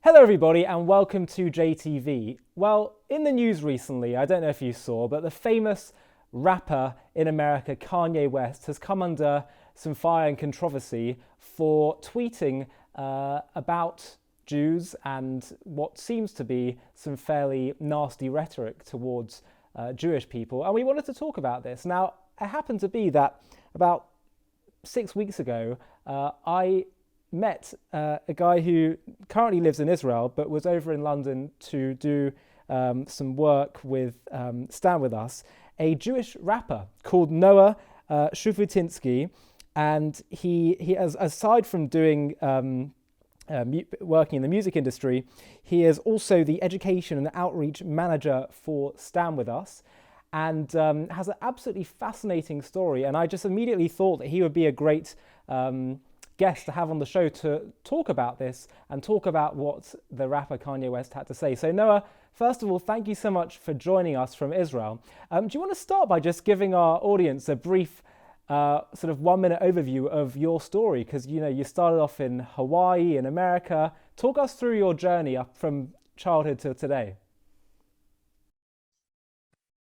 Hello everybody and welcome to JTV. Well, in the news recently, I don't know if you saw, but the famous rapper in America, Kanye West, has come under some fire and controversy for tweeting about Jews and what seems to be some fairly nasty rhetoric towards Jewish people. And we wanted to talk about this. Now, it happened to be that about 6 weeks ago, I met a guy who currently lives in Israel but was over in London to do some work with Stand With Us, a Jewish rapper called Noah Shufutinski, and he has, aside from doing working in the music industry, he is also the education and outreach manager for Stand With Us, and has an absolutely fascinating story. And I just immediately thought that he would be a great guest to have on the show to talk about this and talk about what the rapper Kanye West had to say. So Noah, first of all, thank you so much for joining us from Israel. Do you want to start by just giving our audience a brief sort of 1 minute overview of your story? Because you started off in Hawaii in America. Talk us through your journey up from childhood to today.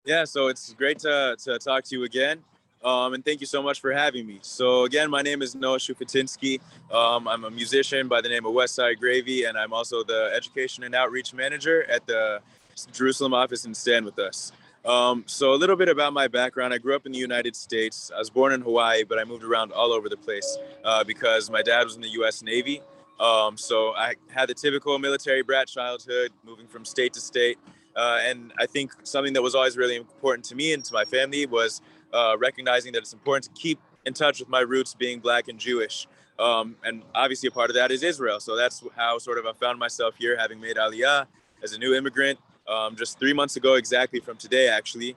Yeah, so it's great to talk to you again. And thank you so much for having me. So again, my name is Noah Shufutinski. I'm a musician by the name of Westside Gravy, and I'm also the education and outreach manager at the Jerusalem office in Stand With Us. So a little bit about my background. I grew up in the United States. I was born in Hawaii, but I moved around all over the place because my dad was in the U.S. Navy. So I had the typical military brat childhood, moving from state to state. And I think something that was always really important to me and to my family was recognizing that it's important to keep in touch with my roots being Black and Jewish. And obviously a part of that is Israel. So that's how sort of I found myself here, having made Aliyah as a new immigrant just 3 months ago, exactly from today, actually.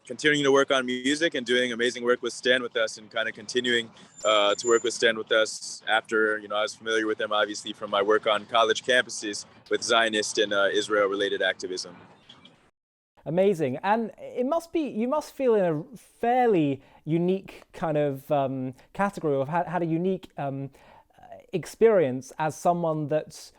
Continuing to work on music and doing amazing work with Stand With Us, and kind of continuing to work with Stand With Us after, I was familiar with them, obviously, from my work on college campuses with Zionist and Israel-related activism. Amazing. And you must feel in a fairly unique kind of category, or had a unique experience as someone that's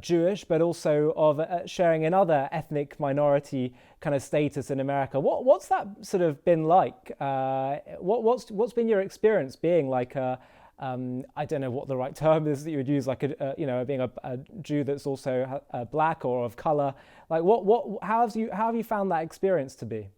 Jewish, but also of sharing another ethnic minority kind of status in America. What's that sort of been like? What's been your experience being like I don't know what the right term is that you would use, like being a Jew that's also Black or of color. Like how have you found that experience to be?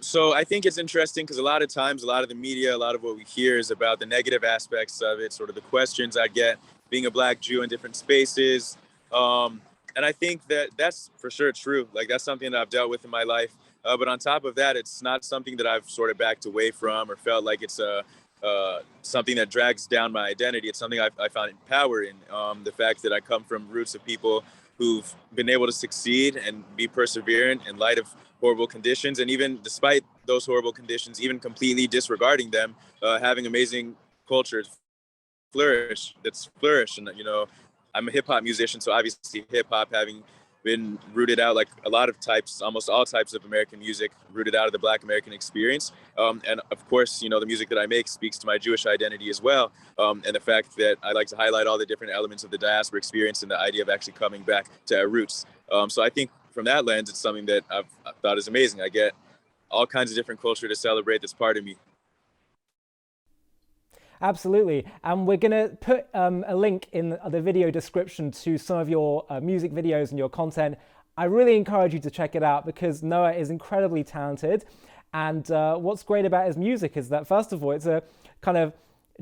So I think it's interesting because a lot of times, a lot of the media, a lot of what we hear is about the negative aspects of it, sort of the questions I get being a Black Jew in different spaces. And I think that that's for sure true. Like, that's something that I've dealt with in my life. But on top of that, it's not something that I've sort of backed away from or felt like it's something that drags down my identity. It's something I found power in. The fact that I come from roots of people who've been able to succeed and be perseverant in light of horrible conditions. And even despite those horrible conditions, even completely disregarding them, having amazing culture flourish. And, I'm a hip hop musician. So obviously hip hop, having been rooted out, like a lot of types, almost all types of American music, rooted out of the Black American experience. And of course, the music that I make speaks to my Jewish identity as well. And the fact that I like to highlight all the different elements of the diaspora experience and the idea of actually coming back to our roots. So I think from that lens, it's something that I thought is amazing. I get all kinds of different culture to celebrate that's part of me. Absolutely. And we're going to put a link in the video description to some of your music videos and your content. I really encourage you to check it out because Noah is incredibly talented. And what's great about his music is that, first of all, it's a kind of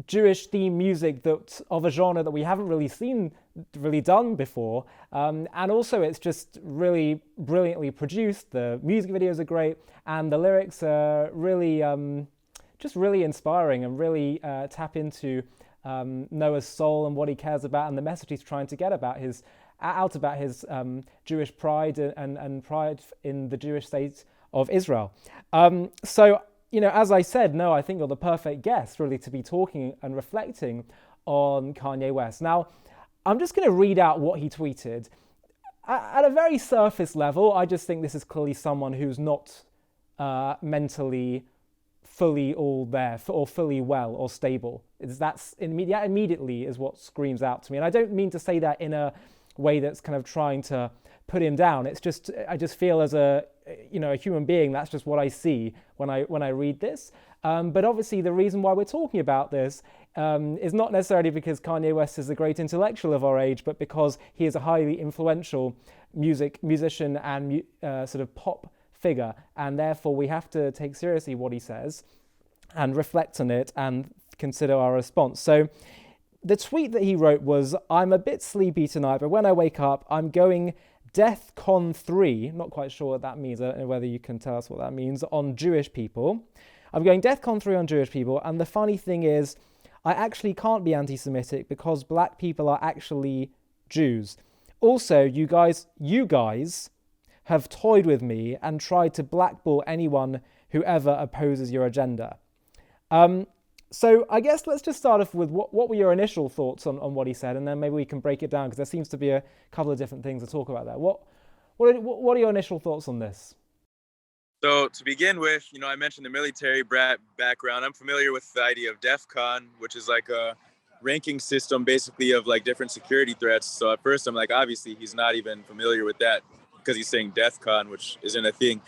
Jewish themed music that of a genre that we haven't really done before. And also it's just really brilliantly produced. The music videos are great and the lyrics are really just really inspiring and really tap into Noah's soul and what he cares about and the message he's trying to get about his Jewish pride and pride in the Jewish state of Israel. So, as I said, Noah, I think you're the perfect guest really to be talking and reflecting on Kanye West. Now, I'm just going to read out what he tweeted. At a very surface level, I just think this is clearly someone who's not mentally fully all there or fully well or stable. That immediately is what screams out to me. And I don't mean to say that in a way that's kind of trying to put him down. It's just, I just feel as a human being, that's just what I see when I read this. But obviously the reason why we're talking about this is not necessarily because Kanye West is a great intellectual of our age, but because he is a highly influential musician and sort of pop figure, and therefore we have to take seriously what he says and reflect on it and consider our response. So the tweet that he wrote was, "I'm a bit sleepy tonight, but when I wake up, I'm going DEFCON 3, not quite sure what that means, I don't know whether you can tell us what that means, on Jewish people. I'm going DEFCON 3 on Jewish people, and the funny thing is, I actually can't be anti-Semitic because black people are actually Jews. Also, you guys have toyed with me and tried to blackball anyone who ever opposes your agenda." So I guess let's just start off with what were your initial thoughts on what he said, and then maybe we can break it down because there seems to be a couple of different things to talk about there. What are your initial thoughts on this? So to begin with, I mentioned the military background. I'm familiar with the idea of DEFCON, which is like a ranking system basically of like different security threats. So at first I'm like, obviously he's not even familiar with that because he's saying DEFCON, which isn't a thing.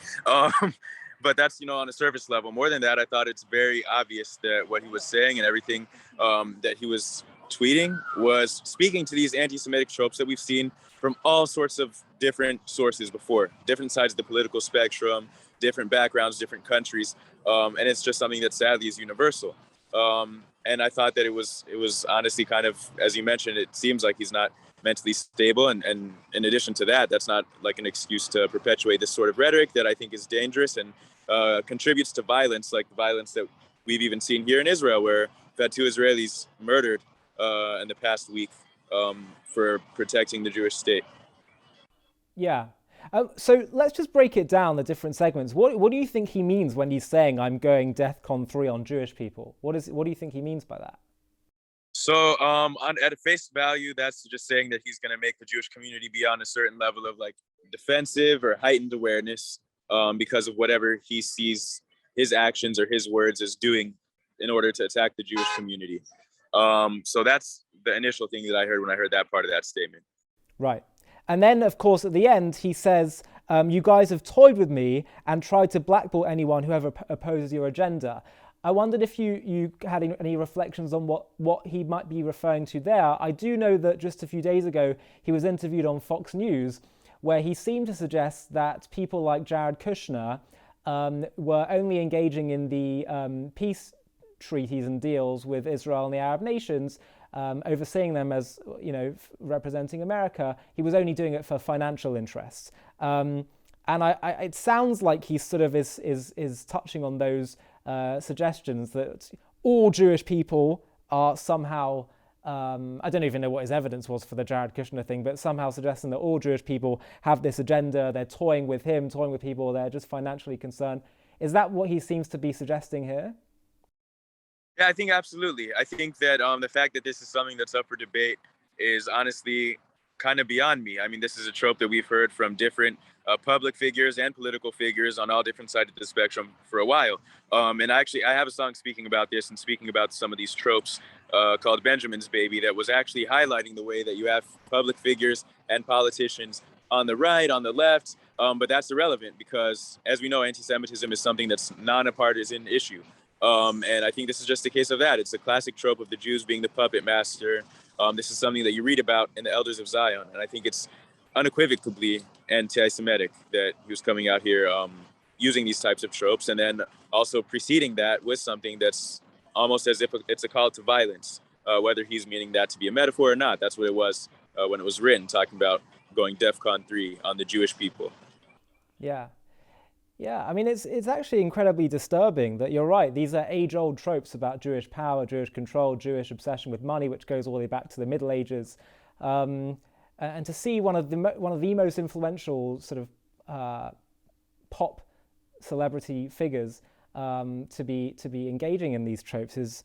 But that's, on a surface level. More than that, I thought it's very obvious that what he was saying and everything that he was tweeting was speaking to these anti-Semitic tropes that we've seen from all sorts of different sources before, different sides of the political spectrum, different backgrounds, different countries. And it's just something that sadly is universal. And I thought that it was honestly kind of, as you mentioned, it seems like he's not mentally stable. And in addition to that, that's not like an excuse to perpetuate this sort of rhetoric that I think is dangerous and contributes to violence, like the violence that we've even seen here in Israel, where we've had 2 Israelis murdered in the past week for protecting the Jewish state. Yeah. So let's just break it down, the different segments. What do you think he means when he's saying, "I'm going DEFCON 3 on Jewish people"? What do you think he means by that? So at face value, that's just saying that he's going to make the Jewish community be on a certain level of like defensive or heightened awareness because of whatever he sees his actions or his words as doing in order to attack the Jewish community. So that's the initial thing that I heard when I heard that part of that statement. Right. And then, of course, at the end, he says, "You guys have toyed with me and tried to blackball anyone who ever opposes your agenda." I wondered if you had any reflections on what he might be referring to there. I do know that just a few days ago, he was interviewed on Fox News, where he seemed to suggest that people like Jared Kushner were only engaging in the peace treaties and deals with Israel and the Arab nations, overseeing them as, representing America. He was only doing it for financial interests. And it sounds like he sort of is touching on those suggestions that all Jewish people are somehow, I don't even know what his evidence was for the Jared Kushner thing, but somehow suggesting that all Jewish people have this agenda, they're toying with him, toying with people, they're just financially concerned. Is that what he seems to be suggesting here? Yeah, I think absolutely. I think that the fact that this is something that's up for debate is honestly kind of beyond me. I mean, this is a trope that we've heard from different public figures and political figures on all different sides of the spectrum for a while. And I have a song speaking about this and speaking about some of these tropes called Benjamin's Baby that was actually highlighting the way that you have public figures and politicians on the right, on the left, but that's irrelevant because, as we know, anti-Semitism is something that's not a partisan issue. And I think this is just a case of that. It's a classic trope of the Jews being the puppet master. This is something that you read about in the Elders of Zion. And I think it's unequivocally anti-Semitic that he was coming out here using these types of tropes, and then also preceding that with something that's almost as if it's a call to violence, whether he's meaning that to be a metaphor or not. That's what it was when it was written, talking about going DEFCON 3 on the Jewish people. Yeah. Yeah, I mean, it's actually incredibly disturbing that you're right. These are age-old tropes about Jewish power, Jewish control, Jewish obsession with money, which goes all the way back to the Middle Ages. And to see one of the most influential sort of pop celebrity figures to be engaging in these tropes is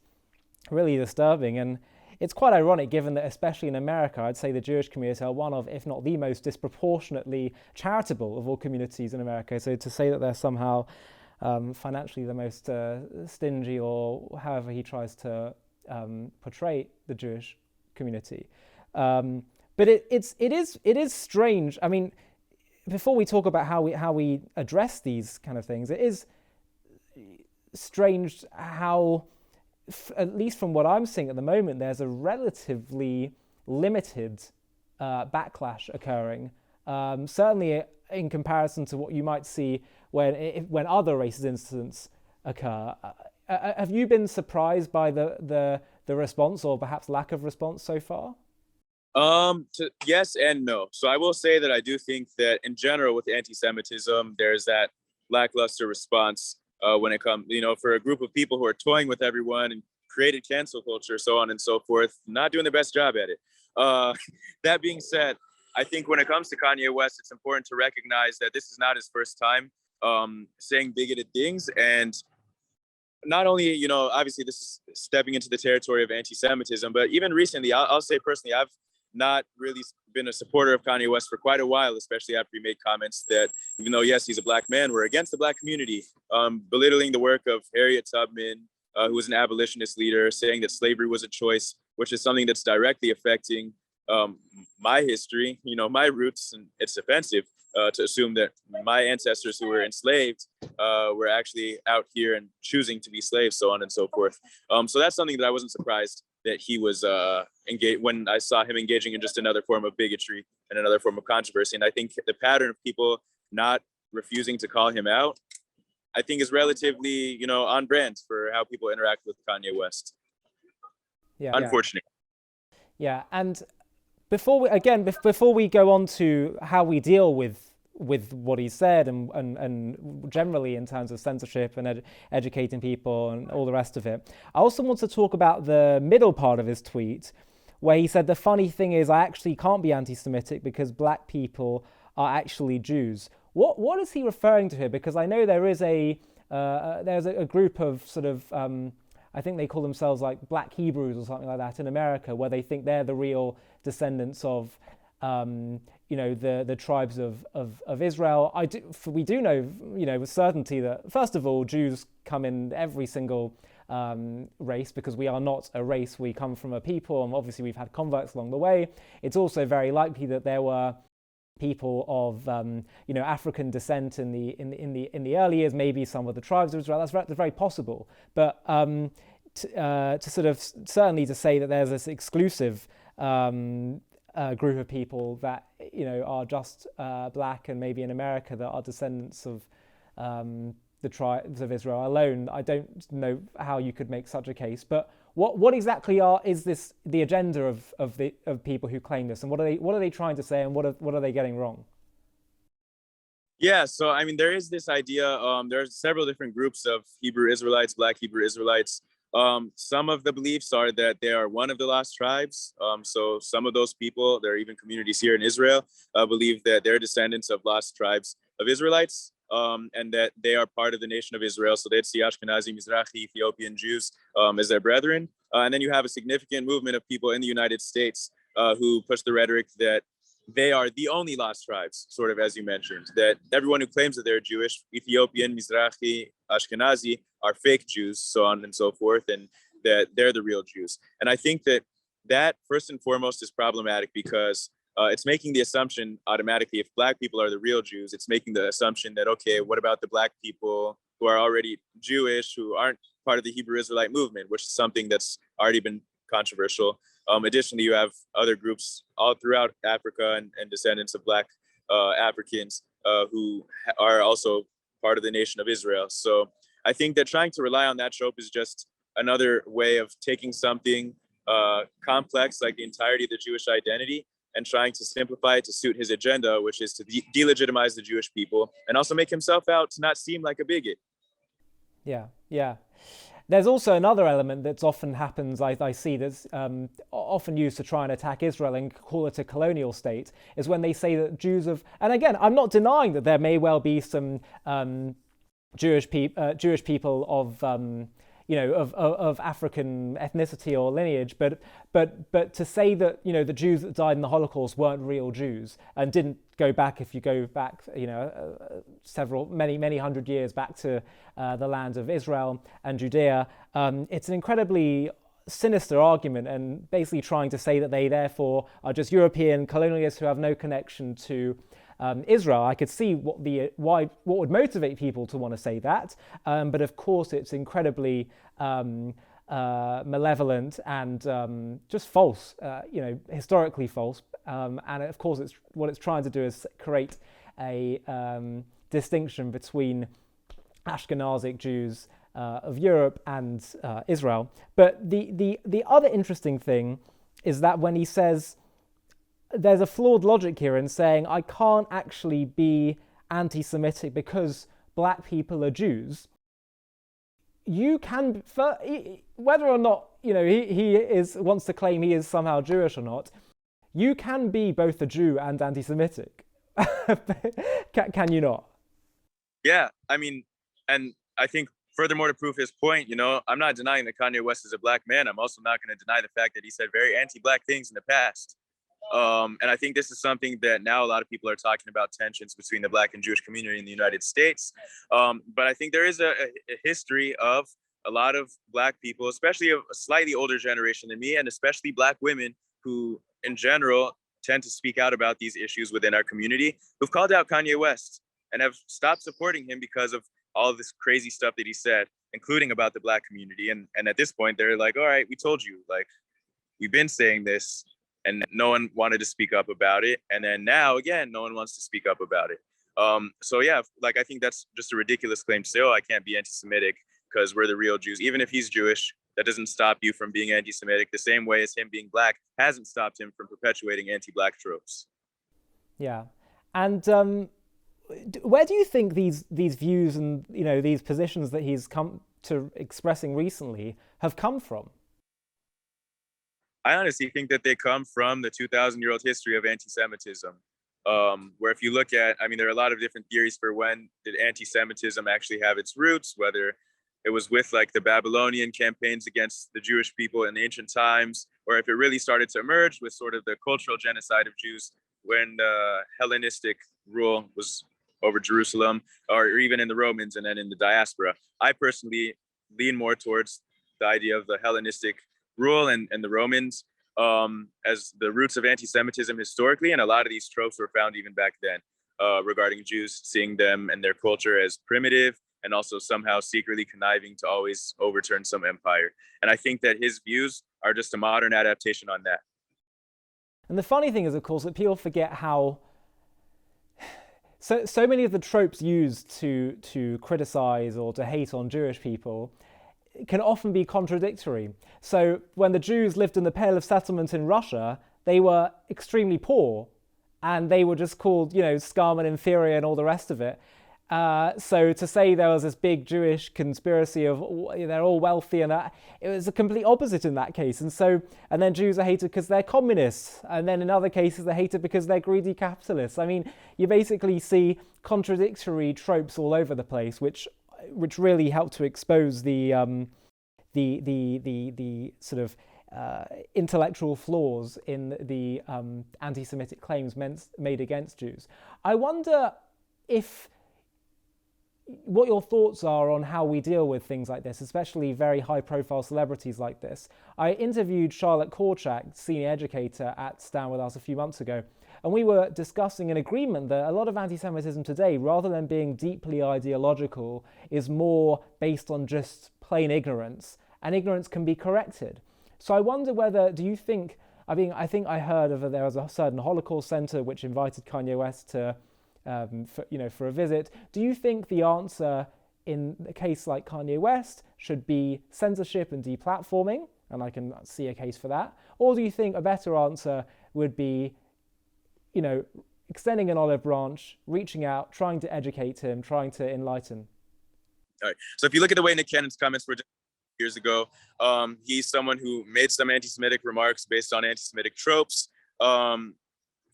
really disturbing. And it's quite ironic, given that, especially in America, I'd say the Jewish community are one of, if not the most disproportionately charitable of all communities in America. So to say that they're somehow financially the most stingy, or however he tries to portray the Jewish community. But it is strange. I mean, before we talk about how we address these kind of things, it is strange how, at least from what I'm seeing at the moment, there's a relatively limited backlash occurring. Certainly in comparison to what you might see when other racist incidents occur. Have you been surprised by the response, or perhaps lack of response so far? Yes and no. So I will say that I do think that in general with anti-Semitism, there's that lackluster response when it comes, for a group of people who are toying with everyone and created cancel culture, so on and so forth, not doing the best job at it. That being said, I think when it comes to Kanye West, it's important to recognize that this is not his first time saying bigoted things. And not only, obviously this is stepping into the territory of anti-Semitism, but even recently, I'll say personally, I've not really been a supporter of Kanye West for quite a while, especially after he made comments that, even though, yes, he's a black man, we're against the black community, belittling the work of Harriet Tubman, who was an abolitionist leader, saying that slavery was a choice, which is something that's directly affecting my history, my roots. And it's offensive to assume that my ancestors who were enslaved were actually out here and choosing to be slaves, so on and so forth. So that's something that I wasn't surprised that he was engaged when I saw him engaging in just another form of bigotry and another form of controversy. And I think the pattern of people not refusing to call him out, I think, is relatively, on brand for how people interact with Kanye West. Yeah. Unfortunately. Yeah. And before we go on to how we deal with what he said and generally in terms of censorship and educating people and all the rest of it, I also want to talk about the middle part of his tweet, where he said, the funny thing is I actually can't be anti-Semitic because black people are actually Jews. What is he referring to here? Because I know there's a group of sort of I think they call themselves like Black Hebrews or something like that in America, where they think they're the real descendants of the tribes of Israel. We do know, with certainty that, first of all, Jews come in every single race, because we are not a race, we come from a people, and obviously we've had converts along the way. It's also very likely that there were people of African descent in the early years, maybe some of the tribes of Israel. That's very possible. But to sort of certainly to say that there's this exclusive group of people that are just black and maybe in America that are descendants of the tribes of Israel alone, I don't know how you could make such a case. But what exactly is this the agenda of people who claim this, and what are they trying to say, and what are they getting wrong? Yeah, so I mean, there is this idea. There's several different groups of Hebrew Israelites, Black Hebrew Israelites. Some of the beliefs are that they are one of the lost tribes. So some of those people, there are even communities here in Israel, believe that they're descendants of lost tribes of Israelites, and that they are part of the nation of Israel. So they'd see Ashkenazi, Mizrahi, Ethiopian Jews as their brethren. And then you have a significant movement of people in the United States who push the rhetoric that they are the only lost tribes, sort of as you mentioned, that everyone who claims that they're Jewish, Ethiopian, Mizrahi, Ashkenazi, are fake Jews, so on and so forth, and that they're the real Jews. And I think that first and foremost is problematic because it's making the assumption automatically, if black people are the real Jews, it's making the assumption that, okay, what about the black people who are already Jewish, who aren't part of the Hebrew Israelite movement, which is something that's already been controversial. Additionally, you have other groups all throughout Africa and descendants of black Africans who are also part of the nation of Israel. So I think that trying to rely on that trope is just another way of taking something complex like the entirety of the Jewish identity and trying to simplify it to suit his agenda, which is to delegitimize the Jewish people and also make himself out to not seem like a bigot. Yeah. There's also another element that's often happens, I see, that's often used to try and attack Israel and call it a colonial state, is when they say that Jews have, and again, I'm not denying that there may well be some Jewish people of of African ethnicity or lineage, but to say that the Jews that died in the Holocaust weren't real Jews and didn't go back, if you go back, many hundred years back to the land of Israel and Judea. It's an incredibly sinister argument, and basically trying to say that they therefore are just European colonialists who have no connection to Israel. I could see what would motivate people to want to say that, but of course it's incredibly malevolent and just false, historically false. And of course, what it's trying to do is create a distinction between Ashkenazic Jews of Europe and Israel. But the other interesting thing is that when he says, there's a flawed logic here in saying I can't actually be anti-Semitic because black people are Jews. You can, whether or not he wants to claim he is somehow Jewish or not, you can be both a Jew and anti-Semitic. Can you not? Yeah, I mean, and I think furthermore to prove his point, I'm not denying that Kanye West is a black man. I'm also not going to deny the fact that he said very anti-black things in the past. And I think this is something that now a lot of people are talking about, tensions between the black and Jewish community in the United States. But I think there is a history of a lot of black people, especially a slightly older generation than me, and especially black women who in general tend to speak out about these issues within our community, who've called out Kanye West and have stopped supporting him because of all of this crazy stuff that he said, including about the black community. And at this point, they're like, all right, we told you, like, we've been saying this, and no one wanted to speak up about it. And then now, again, no one wants to speak up about it. So yeah, like, I think that's just a ridiculous claim to say, oh, I can't be anti-Semitic because we're the real Jews. Even if he's Jewish, that doesn't stop you from being anti-Semitic, the same way as him being black hasn't stopped him from perpetuating anti-black tropes. Yeah. And where do you think these views and these positions that he's come to expressing recently have come from? I honestly think that they come from the 2,000-year-old history of anti-Semitism, where if you look at, there are a lot of different theories for when did anti-Semitism actually have its roots, whether it was with like the Babylonian campaigns against the Jewish people in ancient times, or if it really started to emerge with sort of the cultural genocide of Jews when the Hellenistic rule was over Jerusalem, or even in the Romans and then in the diaspora. I personally lean more towards the idea of the Hellenistic rule and the Romans as the roots of anti-Semitism historically. And a lot of these tropes were found even back then regarding Jews, seeing them and their culture as primitive and also somehow secretly conniving to always overturn some empire. And I think that his views are just a modern adaptation on that. And the funny thing is, of course, that people forget how so many of the tropes used to criticize or to hate on Jewish people can often be contradictory. So when the Jews lived in the Pale of Settlement in Russia, they were extremely poor and they were just called, scum and inferior and all the rest of it. So to say there was this big Jewish conspiracy of they're all wealthy, and it was a complete opposite in that case. And then Jews are hated because they're communists, and then in other cases they're hated because they're greedy capitalists. You basically see contradictory tropes all over the place, which really help to expose the sort of intellectual flaws in the anti-Semitic claims made against Jews. I wonder what your thoughts are on how we deal with things like this, especially very high-profile celebrities like this. I interviewed Charlotte Korczak, senior educator at Stand With Us a few months ago, and we were discussing an agreement that a lot of anti-Semitism today, rather than being deeply ideological, is more based on just plain ignorance, and ignorance can be corrected. So I wonder do you think, I think I heard there was a certain Holocaust center which invited Kanye West to for a visit. Do you think the answer in a case like Kanye West should be censorship and deplatforming? And I can see a case for that. Or do you think a better answer would be, extending an olive branch, reaching out, trying to educate him, trying to enlighten? All right. So if you look at the way Nick Cannon's comments were years ago, he's someone who made some anti-Semitic remarks based on anti-Semitic tropes.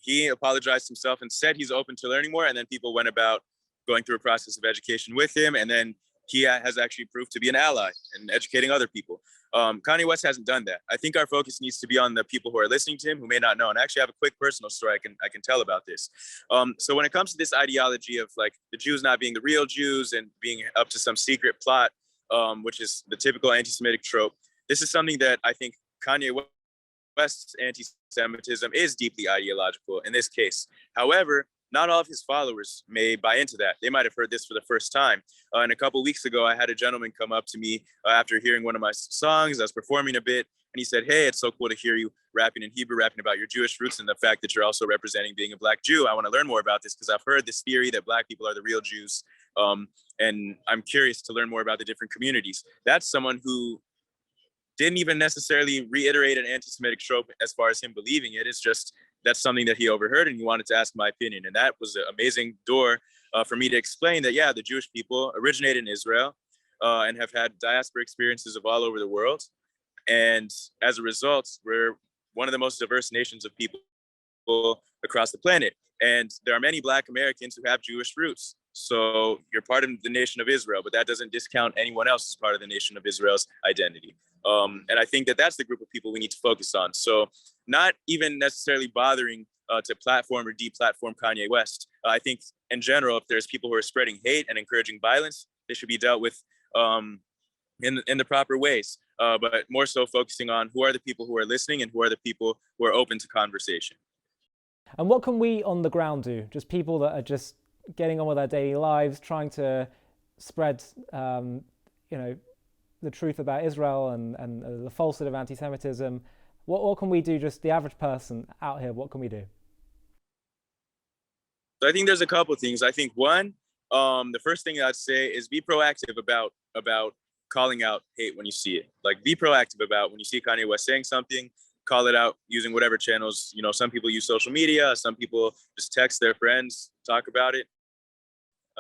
He apologized himself and said he's open to learning more. And then people went about going through a process of education with him. And then he has actually proved to be an ally in educating other people. Kanye West hasn't done that. I think our focus needs to be on the people who are listening to him who may not know. And I actually have a quick personal story I can tell about this. So when it comes to this ideology of like the Jews not being the real Jews and being up to some secret plot, which is the typical anti-Semitic trope, this is something that I think Kanye West's anti-Semitism is deeply ideological in this case. However, not all of his followers may buy into that. They might have heard this for the first time. And a couple of weeks ago, I had a gentleman come up to me after hearing one of my songs. I was performing a bit, and he said, "Hey, it's so cool to hear you rapping in Hebrew, rapping about your Jewish roots and the fact that you're also representing being a Black Jew. I want to learn more about this because I've heard this theory that Black people are the real Jews. And I'm curious to learn more about the different communities." That's someone who didn't even necessarily reiterate an anti-Semitic trope as far as him believing it. It's just that's something that he overheard and he wanted to ask my opinion. And that was an amazing door for me to explain that, yeah, the Jewish people originated in Israel and have had diaspora experiences of all over the world. And as a result, we're one of the most diverse nations of people across the planet. And there are many Black Americans who have Jewish roots. So you're part of the nation of Israel, but that doesn't discount anyone else as part of the nation of Israel's identity. And I think that that's the group of people we need to focus on. So not even necessarily bothering to platform or deplatform Kanye West. I think in general, if there's people who are spreading hate and encouraging violence, they should be dealt with in the proper ways. But more so focusing on who are the people who are listening and who are the people who are open to conversation. And what can we on the ground do? Just people that are just getting on with their daily lives, trying to spread, the truth about Israel and the falsehood of anti-Semitism. What can we do, just the average person out here, what can we do? So I think there's a couple of things. I think one, the first thing I'd say is be proactive about calling out hate when you see it. Like be proactive about when you see Kanye West saying something, call it out using whatever channels. Some people use social media, some people just text their friends, talk about it.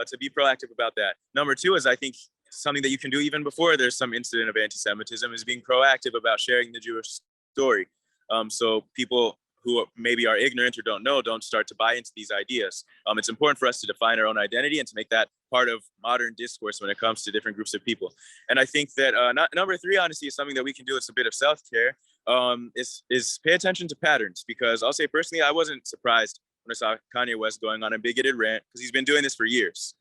To be proactive about that. Number two is I think something that you can do even before there's some incident of anti-Semitism is being proactive about sharing the Jewish story. So people who maybe are ignorant or don't start to buy into these ideas. It's important for us to define our own identity and to make that part of modern discourse when it comes to different groups of people. And I think that number three, honestly, is something that we can do. It's a bit of self-care, is pay attention to patterns, because I'll say personally, I wasn't surprised when I saw Kanye West going on a bigoted rant because he's been doing this for years.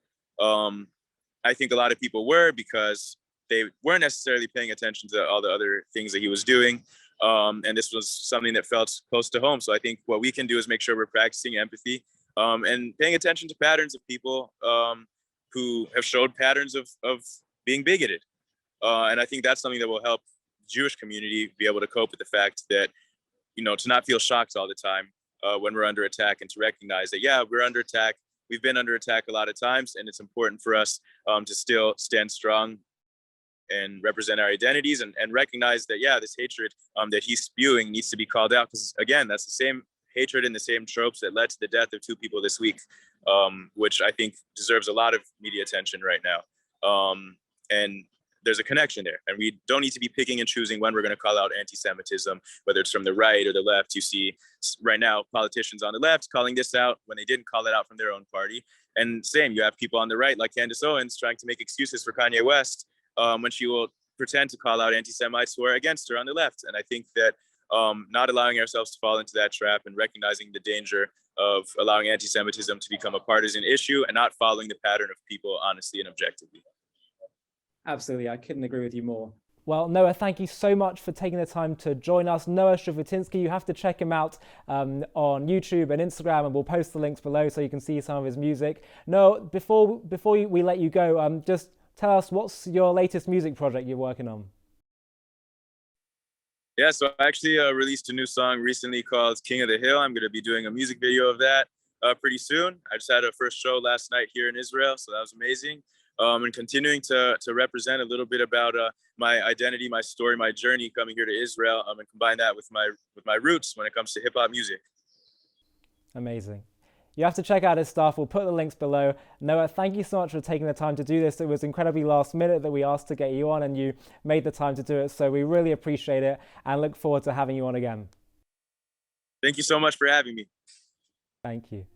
I think a lot of people were because they weren't necessarily paying attention to all the other things that he was doing. And this was something that felt close to home. So I think what we can do is make sure we're practicing empathy and paying attention to patterns of people who have showed patterns of being bigoted. And I think that's something that will help the Jewish community be able to cope with the fact that, to not feel shocked all the time when we're under attack, and to recognize that, yeah, we're under attack. We've been under attack a lot of times, and it's important for us to still stand strong and represent our identities and recognize that, yeah, this hatred that he's spewing needs to be called out, because again, that's the same hatred and the same tropes that led to the death of 2 people this week, which I think deserves a lot of media attention right now. And there's a connection there, and we don't need to be picking and choosing when we're going to call out anti-Semitism, whether it's from the right or the left. You see right now politicians on the left calling this out when they didn't call it out from their own party. And same, you have people on the right like Candace Owens trying to make excuses for Kanye West when she will pretend to call out anti-Semites who are against her on the left. And I think that not allowing ourselves to fall into that trap and recognizing the danger of allowing anti-Semitism to become a partisan issue and not following the pattern of people honestly and objectively. Absolutely, I couldn't agree with you more. Well, Noah, thank you so much for taking the time to join us. Noah Shufutinski, you have to check him out on YouTube and Instagram, and we'll post the links below so you can see some of his music. Noah, before we let you go, just tell us, what's your latest music project you're working on? Yeah, so I actually released a new song recently called King of the Hill. I'm going to be doing a music video of that pretty soon. I just had a first show last night here in Israel, so that was amazing. And continuing to represent a little bit about my identity, my story, my journey coming here to Israel, and combine that with my roots when it comes to hip hop music. Amazing. You have to check out his stuff. We'll put the links below. Noah, thank you so much for taking the time to do this. It was incredibly last minute that we asked to get you on, and you made the time to do it. So we really appreciate it and look forward to having you on again. Thank you so much for having me. Thank you.